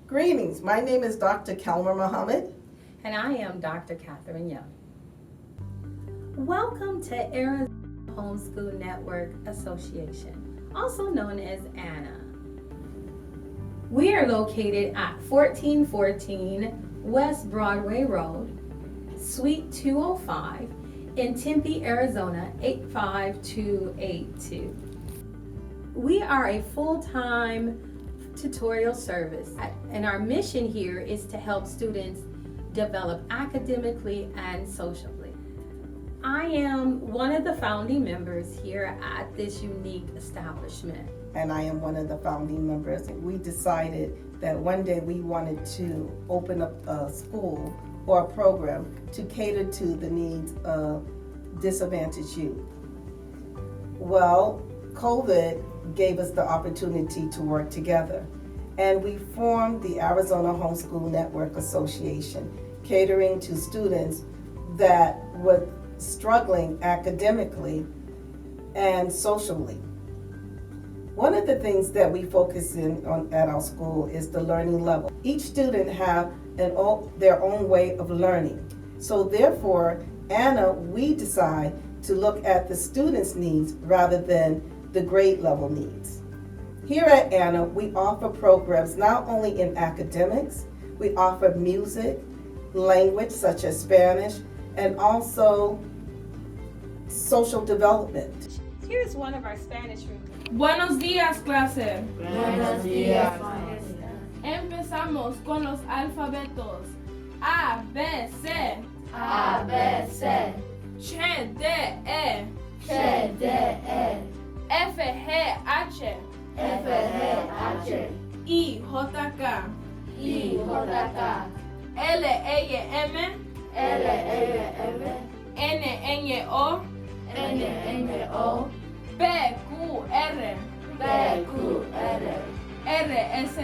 Greetings, my name is Dr. Kelmer Muhammad. And I am Dr. Catherine Young. Welcome to Arizona Homeschool Network Association, also known as Ahna. We are located at 1414 West Broadway Road, Suite 205 in Tempe, Arizona 85282. We are a full-time tutorial service, and our mission here is to help students develop academically and socially. I am one of the founding members here at this unique establishment. And I am one of the founding members. We decided that one day we wanted to open up a school or a program to cater to the needs of disadvantaged youth. Well, COVID gave us the opportunity to work together, and we formed the Arizona Homeschool Network Association, catering to students that were struggling academically and socially. One of the things that we focus in on at our school is the learning level. Each student have their own way of learning. So therefore, Ahna, we decide to look at the students' needs rather than the grade level needs. Here at Ahna, we offer programs not only in academics, we offer music, language such as Spanish, and also social development. Here's one of our Spanish rooms. Buenos días, clase. Buenos días. Empezamos con los alfabetos. A, B, C. A, B, C. Ch, D, E. Ch, D, E. F, G, H. F, G, H. I, J, K. I, J, K. L, E, M. L, E, M. N, N, O. N, N, O. P, Q, R. P, Q, R. R, S, T.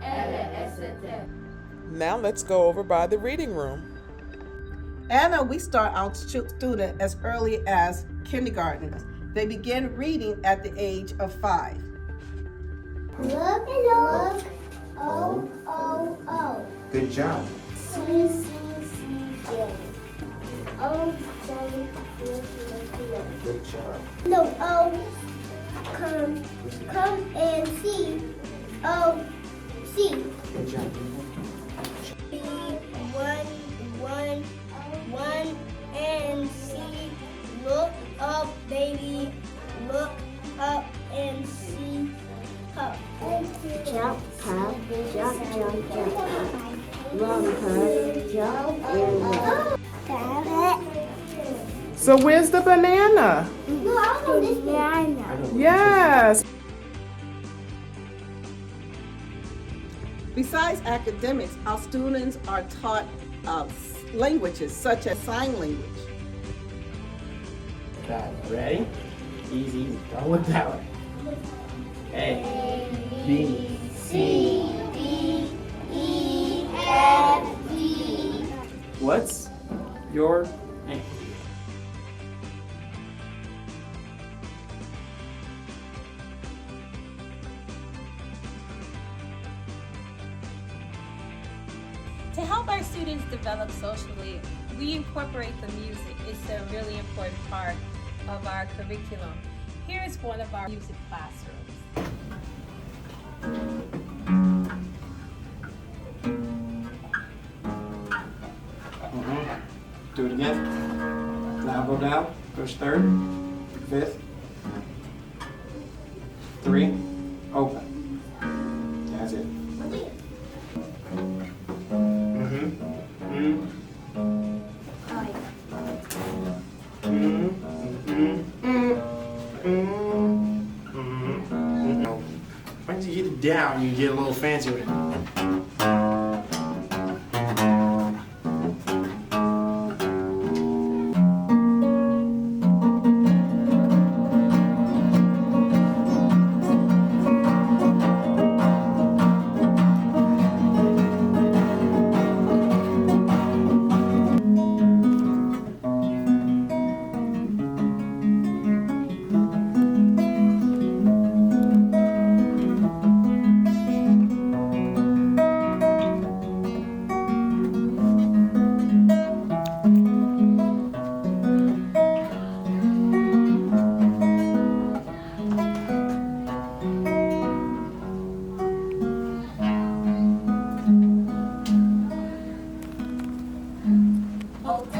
R, S, T. Now let's go over by the reading room. Ahna, we start our student as early as kindergarten. They begin reading at the age of 5. Look, look, O, O, O. Good job. C, C, C, J. O, J, Good job. no, O, come and see. O, C. Good job. B, one, and see. Look up, baby. Look up and see. Up. Jump, hop, jump, jump, jump. Run, hop, jump, and So where's the banana? banana. Yes. Besides academics, our students are taught languages such as sign language. Okay, ready? Easy, easy. Don't look that way. A, B, C, D, E, F, G. what's your name? To help our students develop socially, we incorporate the music. It's a really important part of our curriculum. Here's one of our music classrooms. Do it again. Now go down. Push third, fifth, 3, open. That's it. Once you get it down, you get a little fancy with it. Hotel.